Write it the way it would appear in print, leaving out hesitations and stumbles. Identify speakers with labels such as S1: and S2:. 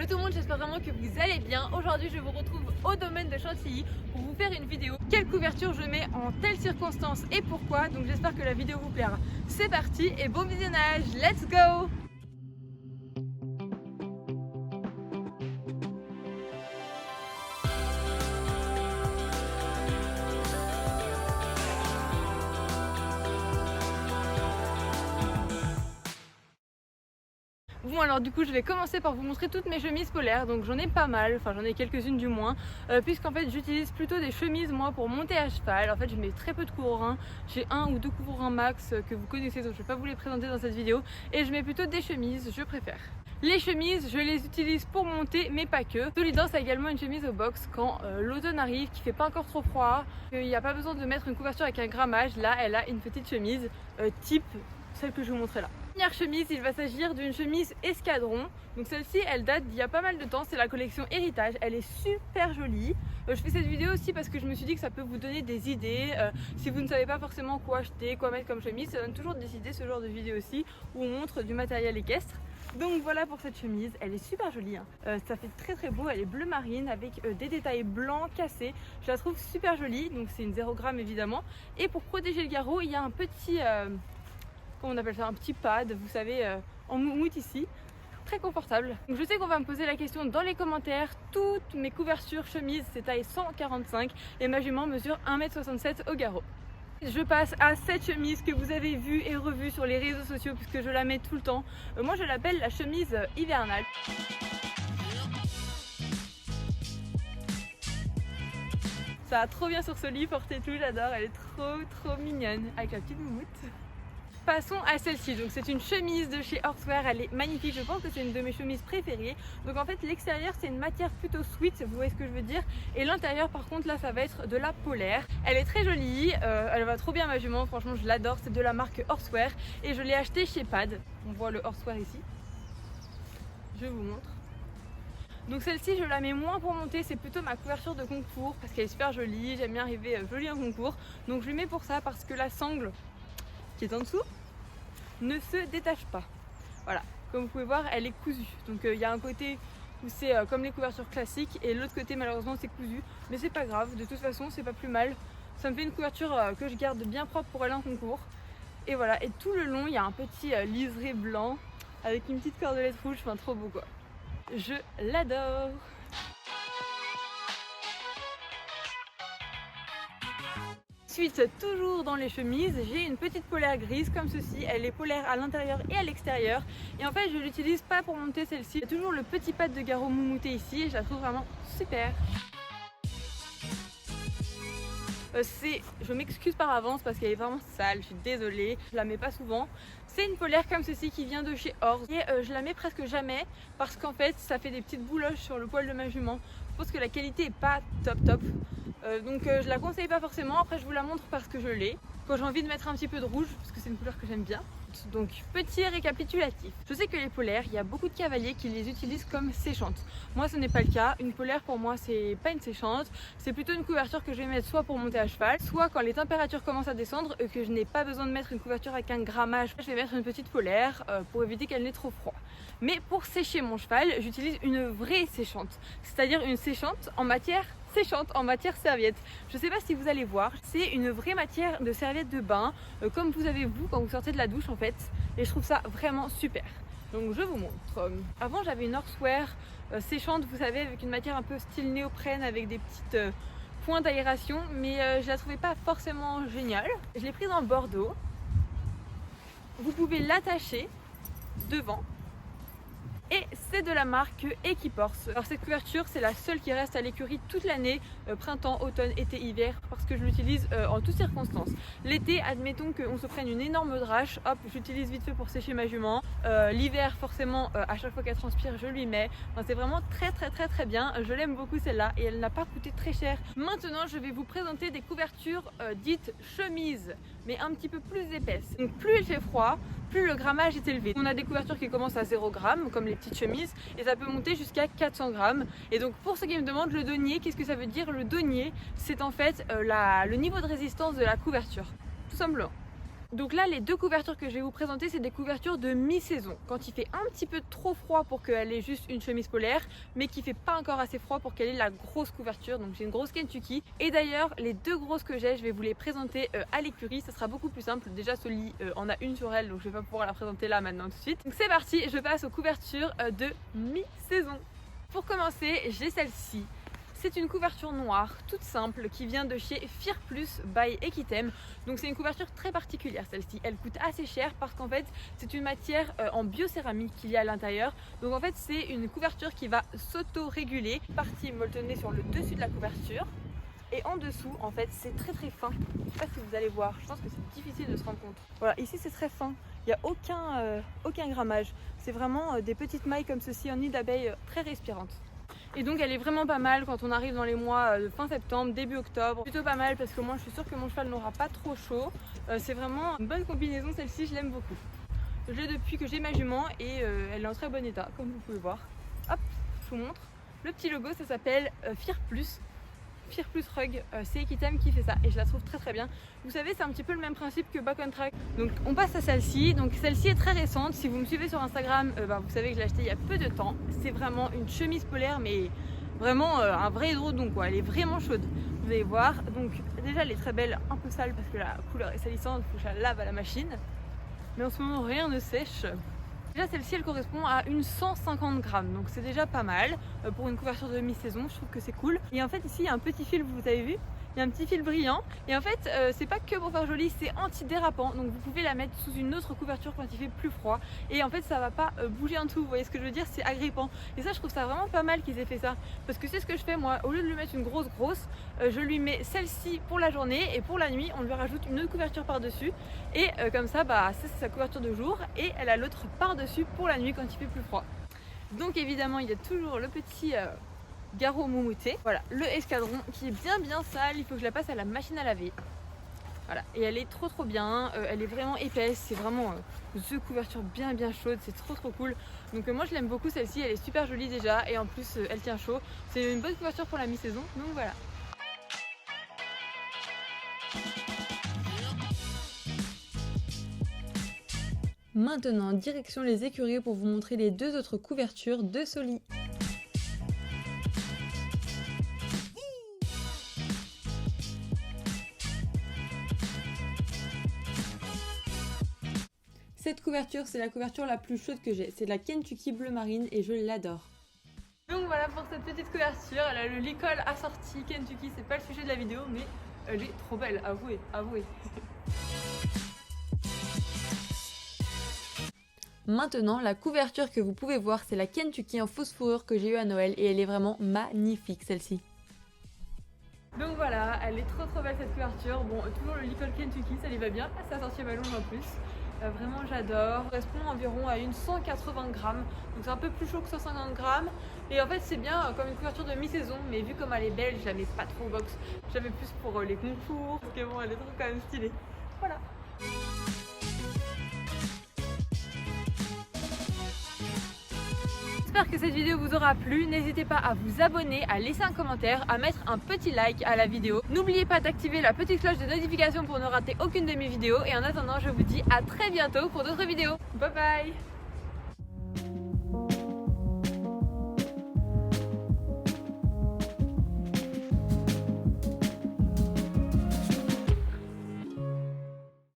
S1: tout le monde, j'espère vraiment que vous allez bien. Aujourd'hui je vous retrouve au domaine de Chantilly pour vous faire une vidéo. Quelle couverture je mets en telle circonstance et pourquoi. Donc j'espère que la vidéo vous plaira. C'est parti et bon visionnage, let's go! Bon alors du coup je vais commencer par vous montrer toutes mes chemises polaires, donc j'en ai pas mal, enfin j'en ai quelques-unes du moins, puisqu'en fait j'utilise plutôt des chemises moi pour monter à cheval. En fait je mets très peu de couvrins, j'ai un ou deux couvrins max que vous connaissez donc je vais pas vous les présenter dans cette vidéo, et je mets plutôt des chemises, je préfère. Les chemises, je les utilise pour monter, mais pas que. Solidance a également une chemise au box quand l'automne arrive, qu'il fait pas encore trop froid, qu'il n'y a pas besoin de mettre une couverture avec un grammage. Là, elle a une petite chemise type celle que je vous montrais là. Première chemise, il va s'agir d'une chemise escadron. Donc celle-ci, elle date d'il y a pas mal de temps. C'est la collection Héritage. Elle est super jolie. Je fais cette vidéo aussi parce que je me suis dit que ça peut vous donner des idées. Si vous ne savez pas forcément quoi acheter, quoi mettre comme chemise, ça donne toujours des idées, ce genre de vidéo aussi où on montre du matériel équestre. Donc voilà pour cette chemise, elle est super jolie, hein. Ça fait très beau, elle est bleu marine avec des détails blancs cassés. Je la trouve super jolie, donc c'est une 0 g évidemment. Et pour protéger le garrot, il y a un petit, comment on appelle ça, un petit pad, vous savez, en moumoute ici. Très confortable. Donc je sais qu'on va me poser la question dans les commentaires. Toutes mes couvertures chemises c'est taille 145 et ma jument mesure 1,67 m au garrot. Je passe à cette chemise que vous avez vue et revue sur les réseaux sociaux puisque je la mets tout le temps. Moi je l'appelle la chemise hivernale. Ça va trop bien sur ce lit, portez tout, j'adore, elle est trop mignonne avec la petite moumoute. Passons à celle-ci, donc c'est une chemise de chez Horsewear, elle est magnifique, je pense que c'est une de mes chemises préférées. Donc en fait l'extérieur c'est une matière plutôt sweat, vous voyez ce que je veux dire, et l'intérieur par contre là ça va être de la polaire. Elle est très jolie, elle va trop bien à ma jument, franchement je l'adore, c'est de la marque Horsewear et je l'ai achetée chez Pad. On voit le Horsewear ici, je vous montre. Donc celle-ci je la mets moins pour monter, c'est plutôt ma couverture de concours parce qu'elle est super jolie, j'aime bien arriver jolie en concours. Donc je lui mets pour ça parce que la sangle qui est en dessous ne se détache pas. Voilà, comme vous pouvez voir elle est cousue. Donc il y a un côté où c'est comme les couvertures classiques et l'autre côté malheureusement c'est cousu. Mais c'est pas grave, de toute façon c'est pas plus mal. Ça me fait une couverture que je garde bien propre pour aller en concours. Et voilà, et tout le long il y a un petit liseré blanc avec une petite cordelette rouge, enfin trop beau quoi. Je l'adore. Ensuite, toujours dans les chemises, j'ai une petite polaire grise comme ceci. Elle est polaire à l'intérieur et à l'extérieur. Et en fait, je l'utilise pas pour monter celle-ci. Il y a toujours le petit pad de garrot moumouté ici et je la trouve vraiment super. Je m'excuse par avance parce qu'elle est vraiment sale, je suis désolée, je la mei pas souvent. C'est une polaire comme ceci qui vient de chez Horse et je la mets presque jamais parce qu'en fait ça fait des petites bouloches sur le poil de ma jument. Je pense que la qualité est pas top. Donc je la conseille pas forcément, après je vous la montre parce que je l'ai. Quand j'ai envie de mettre un petit peu de rouge, parce que c'est une couleur que j'aime bien. Donc petit récapitulatif. Je sais que les polaires, il y a beaucoup de cavaliers qui les utilisent comme séchantes. Moi ce n'est pas le cas, une polaire pour moi c'est pas une séchante, c'est plutôt une couverture que je vais mettre soit pour monter à cheval, soit quand les températures commencent à descendre et que je n'ai pas besoin de mettre une couverture avec un grammage. Je vais mettre une petite polaire pour éviter qu'elle n'ait trop froid. Mais pour sécher mon cheval, j'utilise une vraie séchante, c'est-à-dire une séchante en matière séchante, en matière serviette. Je sais pas si vous allez voir, c'est une vraie matière de serviette de bain, comme vous avez vous quand vous sortez de la douche en fait, et je trouve ça vraiment super. Donc je vous montre. Avant j'avais une Horsewear séchante, vous savez, avec une matière un peu style néoprène avec des petites points d'aération, mais je la trouvais pas forcément géniale. Je l'ai prise en bordeaux. Vous pouvez l'attacher devant. Et c'est de la marque Equiporse. Alors cette couverture c'est la seule qui reste à l'écurie toute l'année, printemps, automne, été, hiver, parce que je l'utilise en toutes circonstances. L'été, admettons qu'on se prenne une énorme drache, hop, j'utilise vite fait pour sécher ma jument. L'hiver forcément, à chaque fois qu'elle transpire je lui mets. Enfin, c'est vraiment très bien, je l'aime beaucoup celle-là et elle n'a pas coûté très cher. Maintenant je vais vous présenter des couvertures dites chemises, mais un petit peu plus épaisses. Donc plus il fait froid, plus le grammage est élevé. On a des couvertures qui commencent à 0 g comme les petites chemises et ça peut monter jusqu'à 400 g. Et donc pour ceux qui me demandent le denier, qu'est-ce que ça veut dire? Le denier, c'est en fait le niveau de résistance de la couverture, tout simplement. Donc là, les deux couvertures que je vais vous présenter, c'est des couvertures de mi-saison. Quand il fait un petit peu trop froid pour qu'elle ait juste une chemise polaire, mais qui fait pas encore assez froid pour qu'elle ait la grosse couverture. Donc j'ai une grosse Kentucky. Et d'ailleurs, les deux grosses que j'ai, je vais vous les présenter à l'écurie. Ça sera beaucoup plus simple. Déjà, Soli en a une sur elle, donc je vais pas pouvoir la présenter là maintenant tout de suite. Donc c'est parti, je passe aux couvertures de mi-saison. Pour commencer, j'ai celle-ci. C'est une couverture noire, toute simple, qui vient de chez Fir Plus by Equitem. Donc c'est une couverture très particulière celle-ci. Elle coûte assez cher parce qu'en fait c'est une matière en biocéramique qu'il y a à l'intérieur. Donc en fait c'est une couverture qui va s'auto-réguler. Partie molletonnée sur le dessus de la couverture. Et en dessous, en fait, c'est très très fin. Je ne sais pas si vous allez voir, je pense que c'est difficile de se rendre compte. Voilà, ici c'est très fin. Il n'y a aucun grammage. C'est vraiment des petites mailles comme ceci en nid d'abeille très respirantes. Et donc elle est vraiment pas mal quand on arrive dans les mois de fin septembre, début octobre. Plutôt pas mal parce que moi je suis sûre que mon cheval n'aura pas trop chaud. C'est vraiment une bonne combinaison, celle-ci je l'aime beaucoup. Je l'ai depuis que j'ai ma jument et elle est en très bon état comme vous pouvez voir. Hop, je vous montre. Le petit logo ça s'appelle Fir Plus. Fir Plus Rug, c'est Equitem qui fait ça et je la trouve très très bien. Vous savez, c'est un petit peu le même principe que Back on Track. Donc on passe à celle-ci. Donc celle-ci est très récente. Si vous me suivez sur Instagram, vous savez que je l'ai achetée il y a peu de temps. C'est vraiment une chemise polaire, mais vraiment un vrai hydrodon quoi. Elle est vraiment chaude. Vous allez voir. Donc déjà elle est très belle, un peu sale parce que la couleur est salissante. Il faut que je la lave à la machine. Mais en ce moment rien ne sèche. Déjà celle-ci elle correspond à une 150 grammes, donc c'est déjà pas mal pour une couverture de mi-saison, je trouve que c'est cool. Et en fait ici il y a un petit fil, vous avez vu, il y a un petit fil brillant et en fait c'est pas que pour faire joli, c'est anti-dérapant, donc vous pouvez la mettre sous une autre couverture quand il fait plus froid et en fait ça va pas bouger en dessous, vous voyez ce que je veux dire, c'est agrippant. Et ça je trouve ça vraiment pas mal qu'ils aient fait ça, parce que c'est ce que je fais moi, au lieu de lui mettre une grosse je lui mets celle-ci pour la journée et pour la nuit on lui rajoute une autre couverture par dessus et comme ça ça c'est sa couverture de jour et elle a l'autre par dessus pour la nuit quand il fait plus froid. Donc évidemment il y a toujours le petit garrot moumouté, voilà, le escadron qui est bien sale, il faut que je la passe à la machine à laver. Voilà, et elle est trop bien, elle est vraiment épaisse, c'est vraiment the couverture bien chaude, c'est trop cool. Donc moi je l'aime beaucoup celle-ci, elle est super jolie déjà et en plus elle tient chaud. C'est une bonne couverture pour la mi-saison, donc voilà. Maintenant, direction les écuries pour vous montrer les deux autres couvertures de Soli. Cette couverture, c'est la couverture la plus chaude que j'ai. C'est la Kentucky bleu marine et je l'adore. Donc voilà pour cette petite couverture. Elle a le licol assorti Kentucky. C'est pas le sujet de la vidéo, mais elle est trop belle, avouez. Maintenant, la couverture que vous pouvez voir, c'est la Kentucky en fausse fourrure que j'ai eu à Noël et elle est vraiment magnifique celle-ci. Donc voilà, elle est trop belle cette couverture. Bon, toujours le licol Kentucky, ça lui va bien. Ça a sorti ma longe en plus. Vraiment j'adore. Elle correspond environ à une 180 grammes. Donc c'est un peu plus chaud que 150 grammes. Et en fait c'est bien comme une couverture de mi-saison. Mais vu comme elle est belle, je la mets pas trop au box. Je la mets plus pour les concours. Parce que bon, elle est trop quand même stylée. Voilà. J'espère que cette vidéo vous aura plu, n'hésitez pas à vous abonner, à laisser un commentaire, à mettre un petit like à la vidéo. N'oubliez pas d'activer la petite cloche de notification pour ne rater aucune de mes vidéos et en attendant je vous dis à très bientôt pour d'autres vidéos. Bye bye.